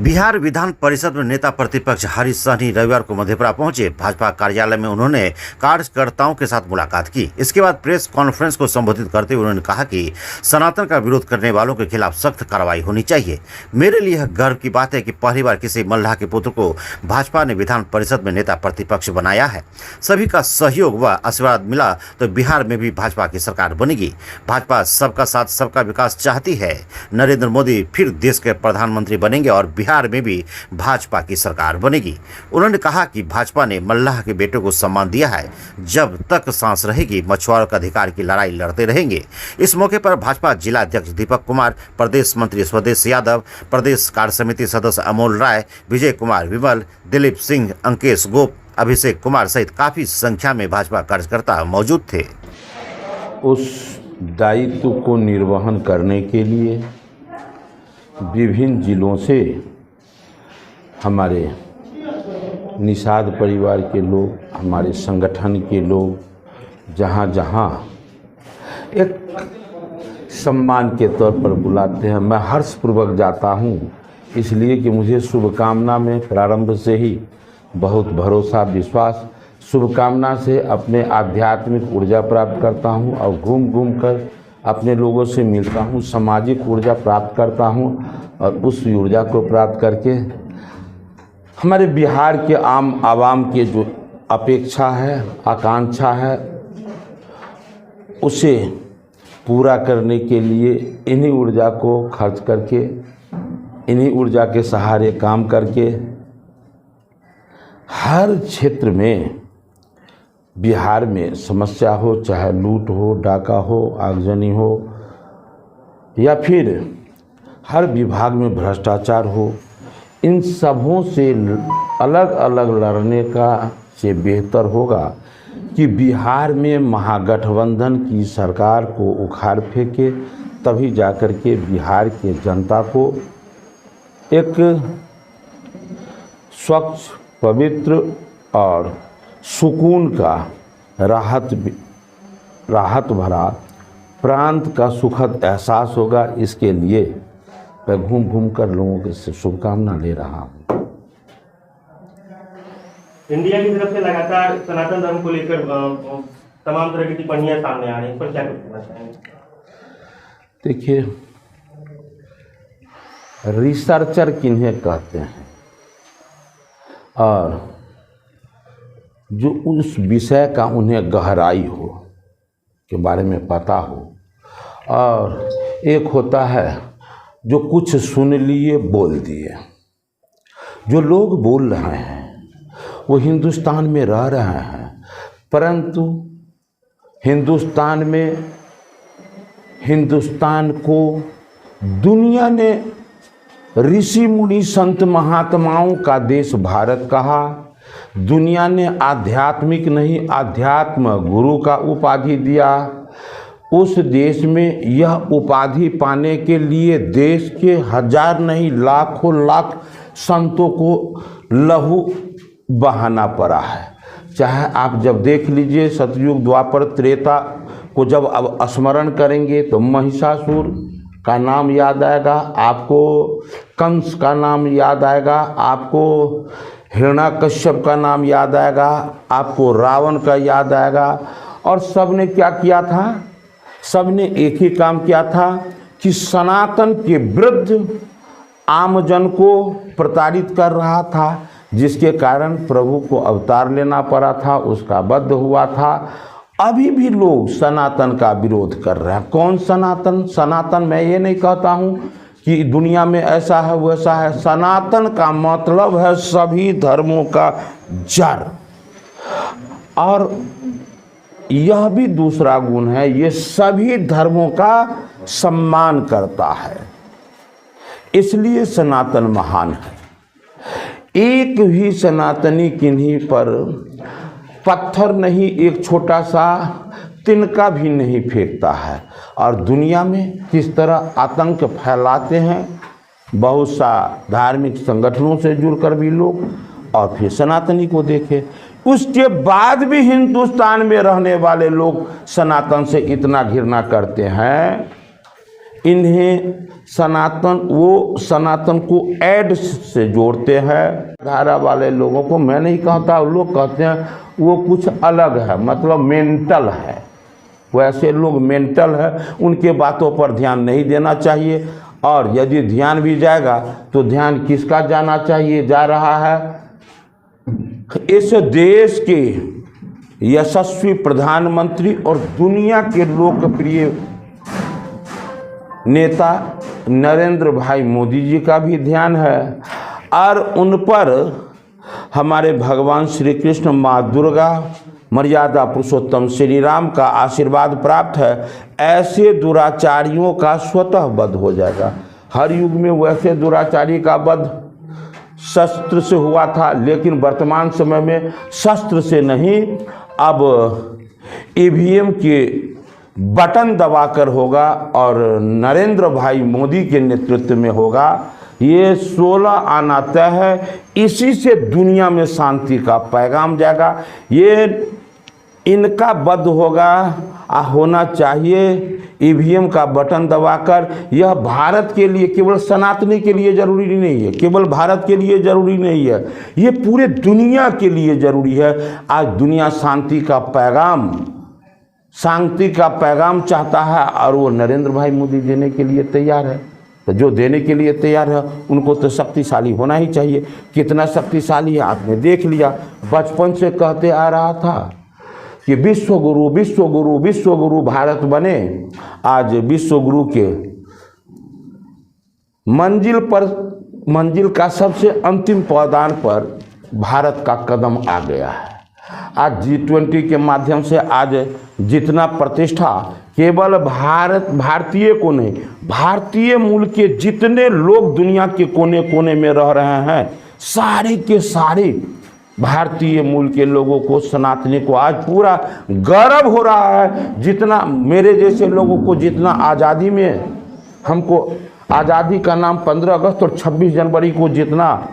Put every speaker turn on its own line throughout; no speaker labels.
बिहार विधान परिषद में नेता प्रतिपक्ष हरीश सहनी रविवार को मधेपुरा पहुंचे। भाजपा कार्यालय में उन्होंने कार्यकर्ताओं के साथ मुलाकात की। इसके बाद प्रेस कॉन्फ्रेंस को संबोधित करते हुए उन्होंने कहा कि सनातन का विरोध करने वालों के खिलाफ सख्त कार्रवाई होनी चाहिए। मेरे लिए यह गर्व की बात है कि पहली बार किसी मल्लाह के पुत्र को भाजपा ने विधान परिषद में नेता प्रतिपक्ष बनाया है। सभी का सहयोग व आशीर्वाद मिला तो बिहार में भी भाजपा की सरकार बनेगी। भाजपा सबका साथ सबका विकास चाहती है। नरेंद्र मोदी फिर देश के प्रधानमंत्री बनेंगे और बिहार में भी भाजपा की सरकार बनेगी। उन्होंने कहा कि भाजपा ने मल्लाह के बेटे को सम्मान दिया है। जब तक सांस रहेगी मछुआरों के अधिकार की लड़ाई लड़ते रहेंगे। इस मौके पर भाजपा जिला अध्यक्ष दीपक कुमार, प्रदेश मंत्री स्वदेश यादव, प्रदेश कार्य समिति सदस्य अमोल राय, विजय कुमार विमल, दिलीप सिंह, अंकेश गोप, अभिषेक कुमार सहित काफी संख्या में भाजपा कार्यकर्ता मौजूद थे।
उस दायित्व को निर्वहन करने के लिए विभिन्न जिलों से हमारे निषाद परिवार के लोग, हमारे संगठन के लोग जहाँ जहाँ एक सम्मान के तौर पर बुलाते हैं, मैं हर्षपूर्वक जाता हूँ। इसलिए कि मुझे शुभकामना में प्रारंभ से ही बहुत भरोसा, विश्वास, शुभकामना से अपने आध्यात्मिक ऊर्जा प्राप्त करता हूँ और घूम घूम कर अपने लोगों से मिलता हूँ, सामाजिक ऊर्जा प्राप्त करता हूँ और उस ऊर्जा को प्राप्त करके हमारे बिहार के आम आवाम के जो अपेक्षा है, आकांक्षा है, उसे पूरा करने के लिए इन्हीं ऊर्जा को खर्च करके, इन्हीं ऊर्जा के सहारे काम करके हर क्षेत्र में बिहार में समस्या हो, चाहे लूट हो, डाका हो, आगजनी हो या फिर हर विभाग में भ्रष्टाचार हो, इन सबों से अलग अलग लड़ने का से बेहतर होगा कि बिहार में महागठबंधन की सरकार को उखाड़ फेंके। तभी जाकर के बिहार के जनता को एक स्वच्छ, पवित्र और सुकून का राहत भरा प्रांत का सुखद एहसास होगा। इसके लिए मैं घूम घूम कर लोगों से शुभकामना ले रहा हूँ।
इंडिया की तरफ से लगातार सनातन धर्म को लेकर तमाम तरह की टिप्पणियां सामने आ रही हैं, इस पर क्या कहना चाहेंगे?
देखिए, रिसर्चर किन्हें कहते हैं और जो उस विषय का उन्हें गहराई हो के बारे में पता हो, और एक होता है जो कुछ सुन लिए बोल दिए। जो लोग बोल रहे हैं वो हिंदुस्तान में रह रहे हैं, परंतु हिंदुस्तान में हिंदुस्तान को दुनिया ने ऋषि मुनि संत महात्माओं का देश भारत कहा। दुनिया ने आध्यात्मिक नहीं आध्यात्म गुरु का उपाधि दिया। उस देश में यह उपाधि पाने के लिए देश के हजार नहीं लाखों लाख संतों को लहू बहाना पड़ा है। चाहे आप जब देख लीजिए सतयुग, द्वापर, त्रेता को जब अब स्मरण करेंगे तो महिषासुर का नाम याद आएगा आपको, कंस का नाम याद आएगा आपको, हिरण्याकश्यप का नाम याद आएगा आपको, रावण का याद आएगा। और सब ने क्या किया था? सब ने एक ही काम किया था कि सनातन के विरुद्ध आमजन को प्रताड़ित कर रहा था, जिसके कारण प्रभु को अवतार लेना पड़ा था, उसका वध हुआ था। अभी भी लोग सनातन का विरोध कर रहे हैं। कौन सनातन? सनातन मैं ये नहीं कहता हूँ कि दुनिया में ऐसा है वैसा है। सनातन का मतलब है सभी धर्मों का जड़। और यह भी दूसरा गुण है, ये सभी धर्मों का सम्मान करता है, इसलिए सनातन महान है। एक भी सनातनी किन्हीं पर पत्थर नहीं, एक छोटा सा तिनका भी नहीं फेंकता है। और दुनिया में किस तरह आतंक फैलाते हैं बहुत सा धार्मिक संगठनों से जुड़कर भी लोग, और फिर सनातनी को देखे। उसके बाद भी हिंदुस्तान में रहने वाले लोग सनातन से इतना घृणा करते हैं इन्हें सनातन को ऐड से जोड़ते हैं। धारा वाले लोगों को मैं नहीं कहता, लोग कहते हैं वो कुछ अलग है, मतलब मेंटल है। वैसे लोग मेंटल है, उनके बातों पर ध्यान नहीं देना चाहिए। और यदि ध्यान भी जाएगा तो ध्यान किसका जाना चाहिए, जा रहा है इस देश के यशस्वी प्रधानमंत्री और दुनिया के लोकप्रिय नेता नरेंद्र भाई मोदी जी का भी ध्यान है। और उन पर हमारे भगवान श्री कृष्ण, माँ दुर्गा, मर्यादा पुरुषोत्तम श्री राम का आशीर्वाद प्राप्त है। ऐसे दुराचारियों का स्वतः वध हो जाएगा। हर युग में वैसे दुराचारी का वध शस्त्र से हुआ था, लेकिन वर्तमान समय में शस्त्र से नहीं, अब ईवीएम के बटन दबाकर होगा और नरेंद्र भाई मोदी के नेतृत्व में होगा। ये 16 आना तय है। इसी से दुनिया में शांति का पैगाम जाएगा। ये इनका वध होगा, होना चाहिए ईवीएम का बटन दबाकर। यह भारत के लिए, केवल सनातनी के लिए जरूरी नहीं है, केवल भारत के लिए जरूरी नहीं है, ये पूरे दुनिया के लिए जरूरी है। आज दुनिया शांति का पैगाम चाहता है और वो नरेंद्र भाई मोदी देने के लिए तैयार है। तो जो देने के लिए तैयार है उनको तो शक्तिशाली होना ही चाहिए। कितना शक्तिशाली है आपने देख लिया। बचपन से कहते आ रहा था कि विश्व गुरु विश्व गुरु विश्व गुरु भारत बने। आज विश्व गुरु के मंजिल का सबसे अंतिम पायदान पर भारत का कदम आ गया है। आज G20 के माध्यम से आज जितना प्रतिष्ठा केवल भारतीय को नहीं, भारतीय मूल के जितने लोग दुनिया के कोने कोने में रह रहे हैं, सारे के सारे भारतीय मूल के लोगों को, सनातनी को आज पूरा गर्व हो रहा है। जितना मेरे जैसे लोगों को, जितना आज़ादी में हमको आज़ादी का नाम 15 अगस्त और 26 जनवरी को जितना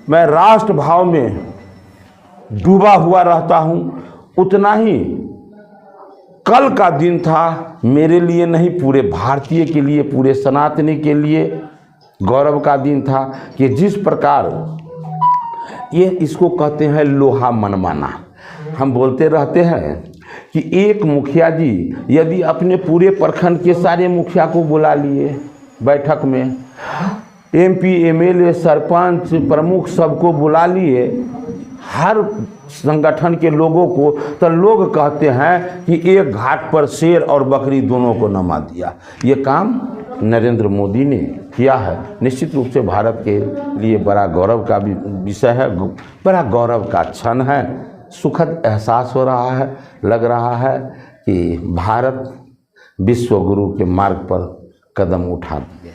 मैं राष्ट्र भाव में डूबा हुआ रहता हूँ, उतना ही कल का दिन था मेरे लिए नहीं, पूरे भारतीय के लिए, पूरे सनातनी के लिए गौरव का दिन था। कि जिस प्रकार ये इसको कहते हैं लोहा मनमाना। हम बोलते रहते हैं कि एक मुखिया जी यदि अपने पूरे प्रखंड के सारे मुखिया को बुला लिए बैठक में, MP MLA सरपंच प्रमुख सबको बुला लिए, हर संगठन के लोगों को, तो लोग कहते हैं कि एक घाट पर शेर और बकरी दोनों को नमा दिया। ये काम नरेंद्र मोदी ने किया है। निश्चित रूप से भारत के लिए बड़ा गौरव का विषय है, बड़ा गौरव का क्षण है। सुखद एहसास हो रहा है, लग रहा है कि भारत विश्व गुरु के मार्ग पर कदम उठा दिए।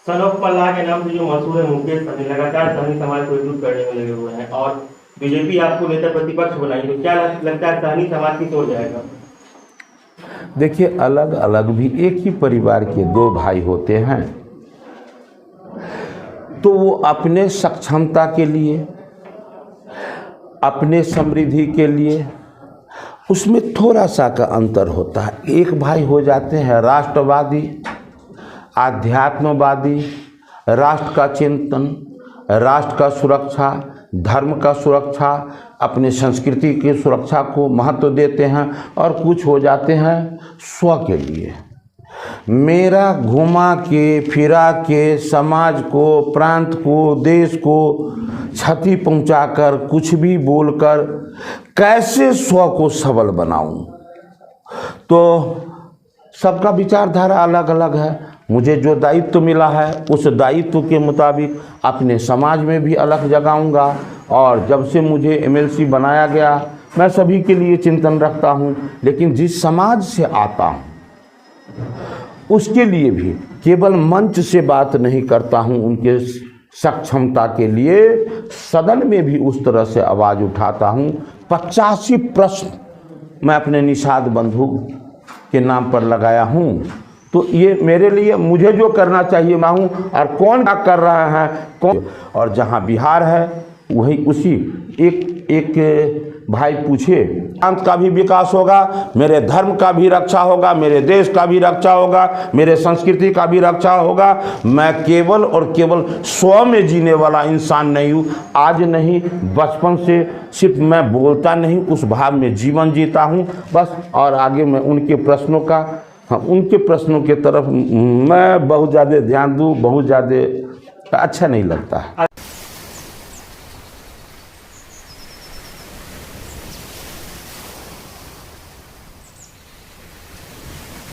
सन ऑफ पल्ला के नाम से जो मशहूर है मुकेश सहनी, लगातार सहनी समाज को एकजुट करने में लगे हुए हैं और बीजेपी आपको नेता प्रतिपक्ष बनाई, तो क्या लगता है सहनी समाज की तोड़ जाएगा?
देखिए, अलग अलग भी एक ही परिवार के दो भाई होते हैं, तो वो अपने सक्षमता के लिए, अपने समृद्धि के लिए, उसमें थोड़ा सा का अंतर होता है। एक भाई हो जाते हैं राष्ट्रवादी, आध्यात्मवादी, राष्ट्र का चिंतन, राष्ट्र का सुरक्षा, धर्म का सुरक्षा, अपने संस्कृति की सुरक्षा को महत्व देते हैं। और कुछ हो जाते हैं स्व के लिए, मेरा घुमा के फिरा के समाज को, प्रांत को, देश को क्षति पहुंचाकर, कुछ भी बोलकर कैसे स्व को सबल बनाऊं। तो सबका विचारधारा अलग अलग है। मुझे जो दायित्व मिला है उस दायित्व के मुताबिक अपने समाज में भी अलग जगाऊंगा। और जब से मुझे MLC बनाया गया, मैं सभी के लिए चिंतन रखता हूं, लेकिन जिस समाज से आता हूं उसके लिए भी केवल मंच से बात नहीं करता हूं, उनके सक्षमता के लिए सदन में भी उस तरह से आवाज़ उठाता हूं। 85 प्रश्न मैं अपने निषाद बंधु के नाम पर लगाया हूं। तो ये मेरे लिए, मुझे जो करना चाहिए मैं हूँ, और कौन क्या कर रहा है कौन। और जहाँ बिहार है वही उसी एक भाई पूछे, प्रांत का भी विकास होगा, मेरे धर्म का भी रक्षा होगा, मेरे देश का भी रक्षा होगा, मेरे संस्कृति का भी रक्षा होगा। मैं केवल और केवल स्व में जीने वाला इंसान नहीं हूँ। आज नहीं, बचपन से सिर्फ मैं बोलता नहीं, उस भाव में जीवन जीता हूँ बस। और आगे मैं उनके प्रश्नों का, उनके प्रश्नों के तरफ मैं बहुत ज़्यादा ध्यान दूँ, बहुत ज़्यादा अच्छा नहीं लगता है।